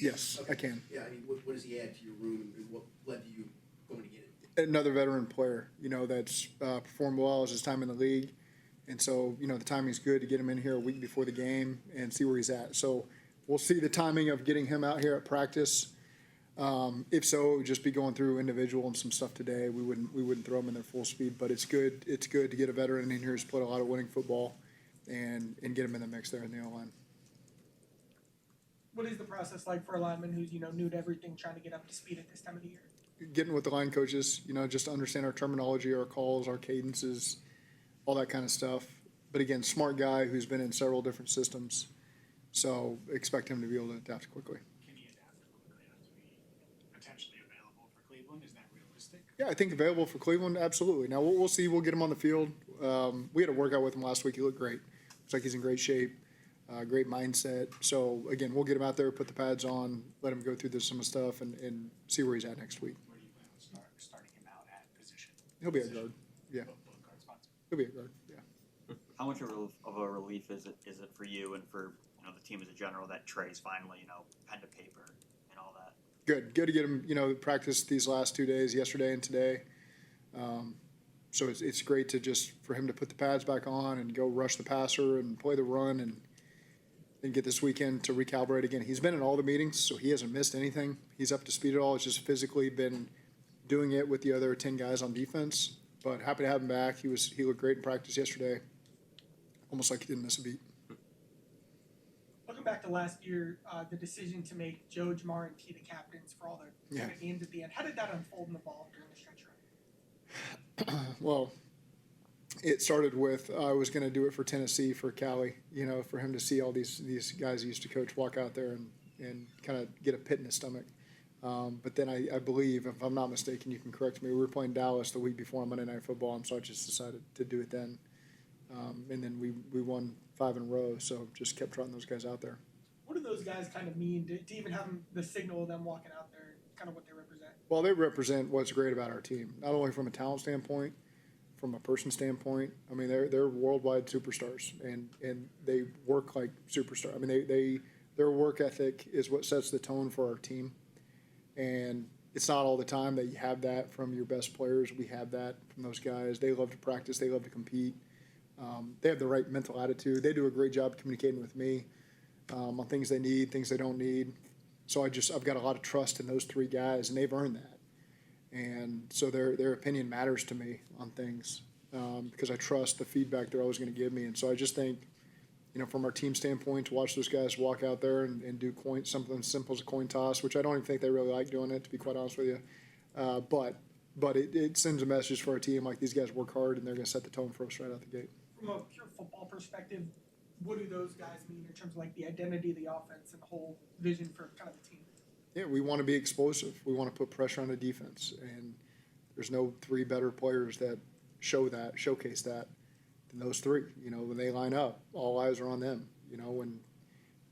Yes, Okay. I can. Yeah, I mean, what does he add to your room, and what led to you going to get it? Another veteran player, that's performed well as his time in the league. And so, the timing's good to get him in here a week before the game and see where he's at. So we'll see the timing of getting him out here at practice. If so, it would just be going through individual and some stuff today. We wouldn't throw him in their full speed, but it's good. It's good to get a veteran in here who's played a lot of winning football and get him in the mix there in the O-line. What is the process like for a lineman who's new to everything, trying to get up to speed at this time of the year? Getting with the line coaches, just to understand our terminology, our calls, our cadences, all that kind of stuff. But again, smart guy who's been in several different systems, so expect him to be able to adapt quickly. Can he adapt quickly enough to be potentially available for Cleveland? Is that realistic? Yeah, I think available for Cleveland, absolutely. Now we'll see. We'll get him on the field. We had a workout with him last week. He looked great. Looks like he's in great shape, great mindset. So again, we'll get him out there, put the pads on, let him go through some of the stuff, and see where he's at next week. Where do you plan on starting him out at position? He'll be a guard. Yeah, Both guard spots. he'll be a guard. Yeah. How much of a relief is it for you and for the team as a general that Trey's finally pen to paper and all that? Good to get him practice these last 2 days, yesterday and today. So it's great for him to put the pads back on and go rush the passer and play the run and get this weekend to recalibrate again. He's been in all the meetings, so he hasn't missed anything. He's up to speed at all. It's just physically been doing it with the other 10 guys on defense. But happy to have him back. He looked great in practice yesterday, almost like he didn't miss a beat. Looking back to last year, the decision to make Joe, Jamar, and T the captains for all the games at the end, how did that unfold and evolve during the stretch run? Well, it started with I was going to do it for Tennessee, for Cali, for him to see all these guys he used to coach walk out there and kind of get a pit in his stomach. But then I believe, if I'm not mistaken, you can correct me, we were playing Dallas the week before on Monday Night Football, and so I just decided to do it then. And then we won 5 in a row, so just kept trotting those guys out there. What do those guys kind of mean to even have the signal of them walking out there, kind of what they represent? Well, they represent what's great about our team, not only from a talent standpoint, from a person standpoint. I mean, they're worldwide superstars, and they work like superstars. I mean, their work ethic is what sets the tone for our team. And it's not all the time that you have that from your best players. We have that from those guys. They love to practice. They love to compete. They have the right mental attitude. They do a great job communicating with me on things they need, things they don't need. So I've got a lot of trust in those 3 guys, and they've earned that. And so their opinion matters to me on things because I trust the feedback they're always going to give me. And so I just think, from our team standpoint, to watch those guys walk out there and do something simple as a coin toss, which I don't even think they really like doing it, to be quite honest with you. But it sends a message for our team, like these guys work hard and they're going to set the tone for us right out the gate. From a pure football perspective, what do those guys mean in terms of like the identity of the offense and the whole vision for kind of the team? Yeah, we want to be explosive. We want to put pressure on the defense, and there's no 3 better players that showcase that than those 3. When they line up, all eyes are on them. When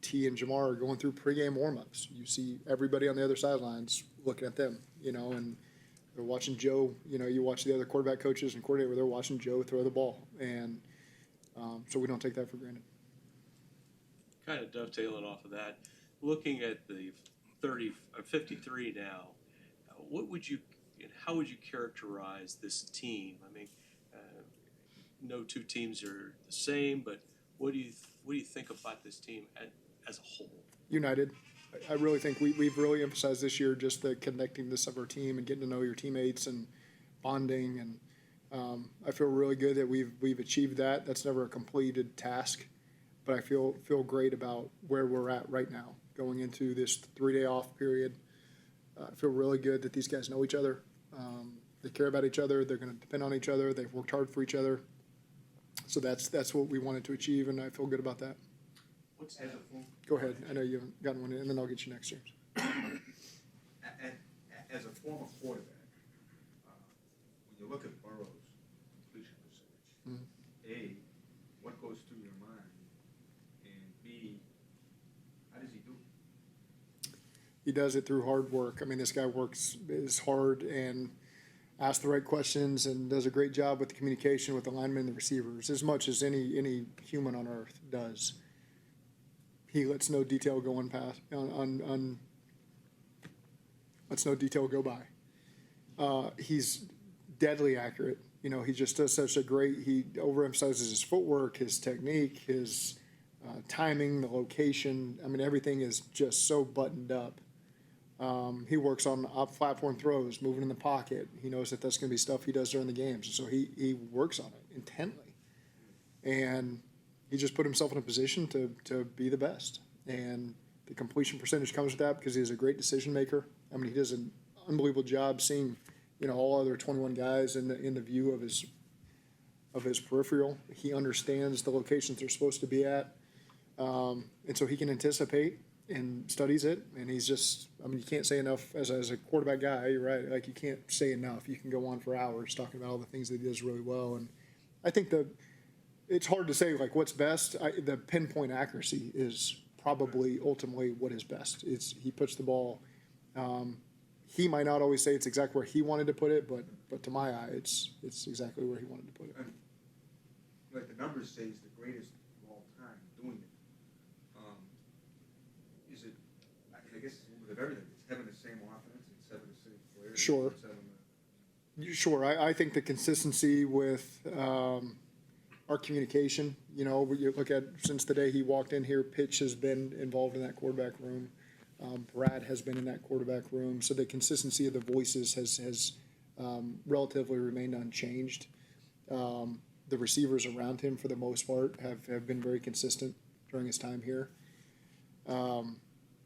T and Jamar are going through pregame warmups, you see everybody on the other sidelines looking at them. And they're watching Joe. You watch the other quarterback coaches and coordinator, they're watching Joe throw the ball, and so we don't take that for granted. Kind of dovetailing off of that, looking at the 53 now, how would you characterize this team? I mean, no 2 teams are the same, but what do you think about this team as a whole? United. I really think we've really emphasized this year just the connectingness of our team and getting to know your teammates and bonding, and I feel really good that we've achieved that. That's never a completed task, but I feel great about where we're at right now going into this 3-day off period. I feel really good that these guys know each other. They care about each other. They're going to depend on each other. They've worked hard for each other. So that's what we wanted to achieve, and I feel good about that. Go ahead. I know you haven't gotten one in, and then I'll get you next, James. As a former quarterback, when you look at Burrow's completion percentage, A, what goes through your mind, and B, how does he do it? He does it through hard work. I mean, this guy works is hard and asks the right questions and does a great job with the communication with the linemen and the receivers, as much as any human on earth does. He lets no detail go lets no detail go by. He's deadly accurate. He just does such a great, he overemphasizes his footwork, his technique, his timing, the location. I mean, everything is just so buttoned up. He works on off-platform throws, moving in the pocket. He knows that that's going to be stuff he does during the games. So he works on it intently. And he just put himself in a position to be the best. And the completion percentage comes with that because he's a great decision maker. I mean, he does an unbelievable job seeing, all other 21 guys in the view of his peripheral. He understands the locations they're supposed to be at. And so he can anticipate and studies it. And he's just, you can't say enough as a quarterback guy, you're right. Like, you can't say enough. You can go on for hours talking about all the things that he does really well. And I think it's hard to say, like, what's best. The pinpoint accuracy is probably ultimately what is best. He puts the ball, he might not always say it's exactly where he wanted to put it, but to my eye, it's exactly where he wanted to put it. And, like the numbers say, he's the greatest of all time doing it. Is it? I guess it's a little bit of everything. It's having the same offense. It's having the same players. Sure. It's having Sure. I think the consistency with our communication, you look at since the day he walked in here, Pitch has been involved in that quarterback room. Brad has been in that quarterback room. So the consistency of the voices has relatively remained unchanged. The receivers around him, for the most part, have been very consistent during his time here.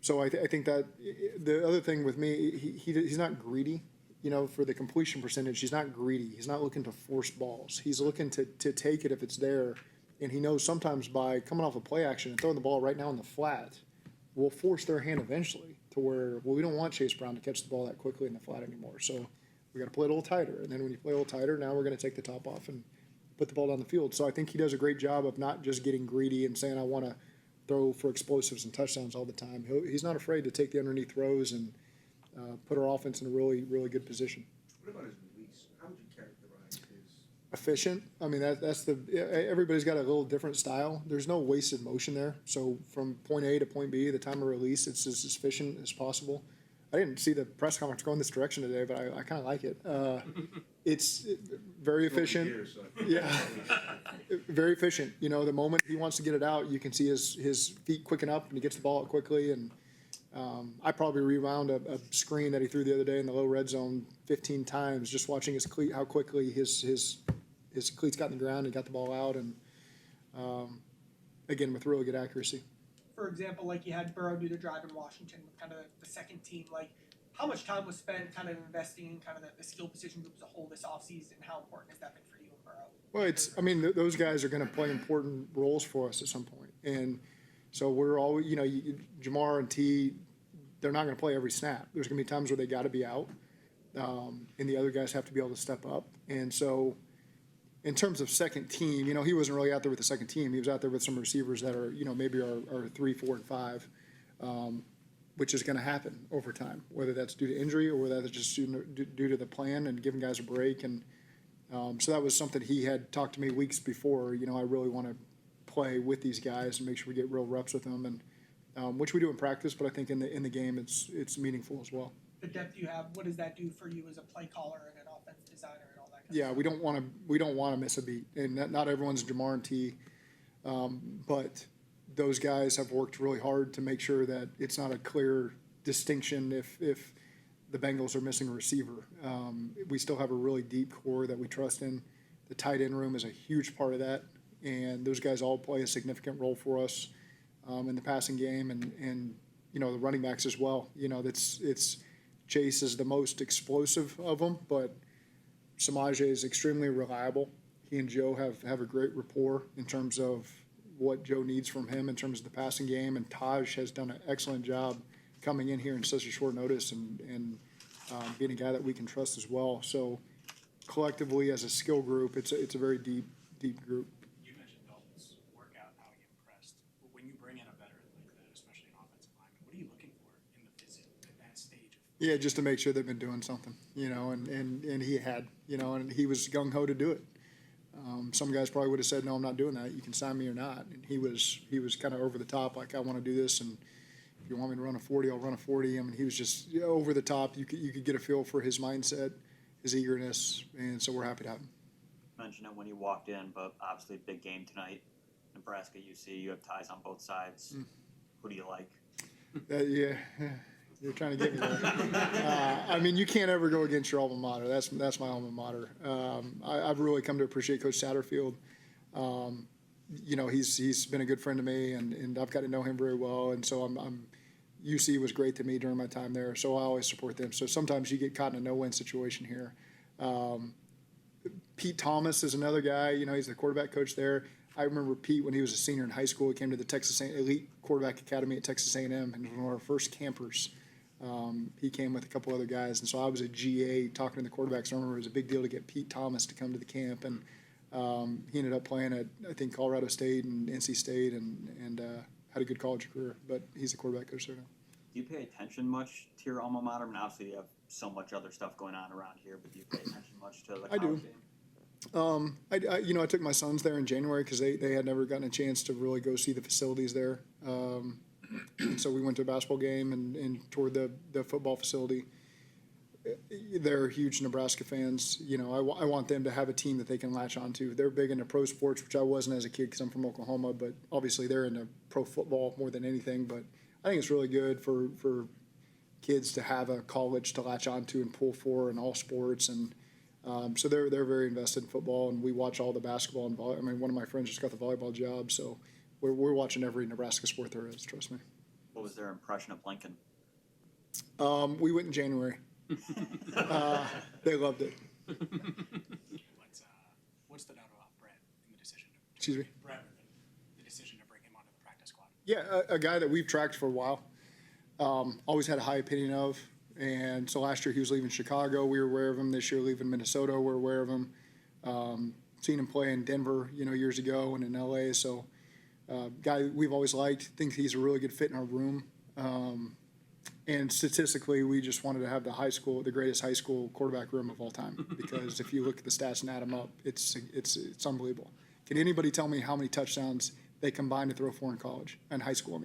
So I think that the other thing with me, he's not greedy. For the completion percentage, he's not greedy. He's not looking to force balls. He's looking to take it if it's there. And he knows sometimes by coming off a play action and throwing the ball right now in the flat, will force their hand eventually to where, we don't want Chase Brown to catch the ball that quickly in the flat anymore. So we got to play it a little tighter. And then when you play a little tighter, now we're going to take the top off and put the ball down the field. So I think he does a great job of not just getting greedy and saying, I want to throw for explosives and touchdowns all the time. He's not afraid to take the underneath throws and put our offense in a really, really good position. What about his release? How would you characterize his? Efficient. I mean, that's everybody's got a little different style. There's no wasted motion there. So from point A to point B, the time of release, it's as efficient as possible. I didn't see the press conference going this direction today, but I kind of like it. It's very efficient. Yeah, very efficient. The moment he wants to get it out, you can see his feet quicken up and he gets the ball out quickly. And I probably rewound a screen that he threw the other day in the low red zone 15 times, just watching his cleat, how quickly his cleats got in the ground and got the ball out, and again with really good accuracy. For example, like you had Burrow do the drive in Washington with kind of the second team. Like, how much time was spent kind of investing in kind of the skill position group as a whole this offseason? How important has that been for you and Burrow? Well, those guys are going to play important roles for us at some point. And so we're always, Jamar and T, they're not going to play every snap. There's going to be times where they got to be out, and the other guys have to be able to step up. And so in terms of second team, he wasn't really out there with the second team. He was out there with some receivers that are, maybe are 3, 4, and 5, which is going to happen over time, whether that's due to injury or whether that's just due to the plan and giving guys a break. And so that was something he had talked to me weeks before. I really want to play with these guys and make sure we get real reps with them, and which we do in practice, but I think in the game it's meaningful as well. The depth you have, what does that do for you as a play caller and an offense designer and all that kind of Yeah, stuff? we don't want to miss a beat, and not everyone's Jamar and T, but those guys have worked really hard to make sure that it's not a clear distinction if the Bengals are missing a receiver. We still have a really deep core that we trust in. The tight end room is a huge part of that, and those guys all play a significant role for us in the passing game, and the running backs as well. It's Chase is the most explosive of them, but Samaje is extremely reliable. He and Joe have a great rapport in terms of what Joe needs from him in terms of the passing game, and Taj has done an excellent job coming in here in such a short notice and being a guy that we can trust as well. So collectively as a skill group, it's a very deep group. You mentioned Dalton's workout and how he impressed. But when you bring in a veteran like that, especially an offensive lineman, what are you looking for in the visit at that stage? Yeah, just to make sure they've been doing something, and he had, and he was gung-ho to do it. Some guys probably would have said, no, I'm not doing that. You can sign me or not. And he was kind of over the top, like, I want to do this. And if you want me to run a 40, I'll run a 40. I mean, he was just over the top. You could get a feel for his mindset, his eagerness, and so we're happy to have him. Mentioned it when you walked in, but obviously big game tonight. Nebraska, UC, you have ties on both sides. Who do you like? Yeah, you're trying to get me there. I mean, you can't ever go against your alma mater. That's my alma mater. I've really come to appreciate Coach Satterfield. He's been a good friend to me, and I've got to know him very well. And so UC was great to me during my time there, so I always support them. So sometimes you get caught in a no-win situation here. Pete Thomas is another guy. He's the quarterback coach there. I remember Pete when he was a senior in high school. He came to the Texas Elite Quarterback Academy at Texas A&M, and was one of our first campers. He came with a couple other guys, and so I was a GA talking to the quarterbacks. I remember it was a big deal to get Pete Thomas to come to the camp, and he ended up playing at, I think, Colorado State and NC State, and had a good college career. But he's a quarterback coach there now. Do you pay attention much to your alma mater? I mean, obviously you have so much other stuff going on around here, but do you pay attention much to the college game? I took my sons there in January because they had never gotten a chance to really go see the facilities there. And so we went to a basketball game and toured the football facility. They're huge Nebraska fans. I want them to have a team that they can latch onto. They're big into pro sports, which I wasn't as a kid because I'm from Oklahoma, but obviously they're into pro football more than anything. But I think it's really good for kids to have a college to latch onto and pull for in all sports. And so they're very invested in football, and we watch all the basketball and volleyball. I mean, one of my friends just got the volleyball job, so we're watching every Nebraska sport there is. Trust me. What was their impression of Lincoln? We went in January. They loved it. What stood out about Brett in the decision? Excuse me? Brett, the decision to bring him onto the practice squad. Yeah, a guy that we've tracked for a while. Always had a high opinion of. And so last year he was leaving Chicago. We were aware of him. This year leaving Minnesota, we're aware of him. Seen him play in Denver, years ago, and in LA. So guy we've always liked. Think he's a really good fit in our room. And statistically, we just wanted to have the greatest high school quarterback room of all time. Because if you look at the stats and add them up, it's unbelievable. Can anybody tell me how many touchdowns they combined to throw for in college and high school?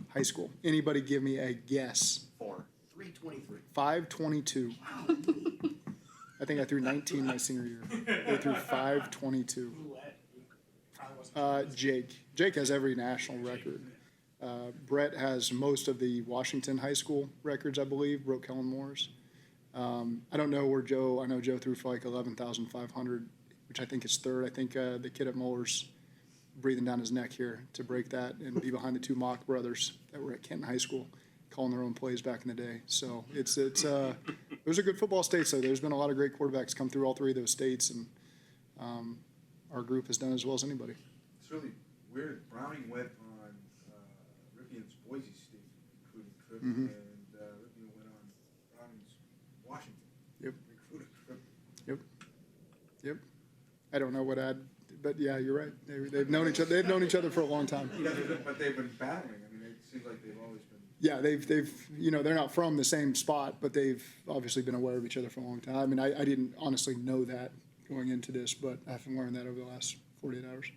High school. Anybody give me a guess? 4. 323. 522. I think I threw 19 my senior year. They threw 522. Jake has every national record. Brett has most of the Washington high school records, I believe. Broke Kellen Moore's. I don't know where I know Joe threw for like 11,500, which I think is third. I think the kid at Muller's breathing down his neck here to break that and be behind the two Mock brothers that were at Kenton High School, calling their own plays back in the day. So those are good football states. So there's been a lot of great quarterbacks come through all three of those states, and our group has done as well as anybody. It's really weird. Browning went on Rippion's Boise State recruiting trip, and Ripien went on Browning's Washington recruiting trip. Yep. I don't know what but yeah, you're right. They've known each other. They've known each other for a long time. But they've been battling. I mean, it seems like they've always been. Yeah, they've they're not from the same spot, but they've obviously been aware of each other for a long time. I mean, I didn't honestly know that going into this, but I've learned that over the last 48 hours.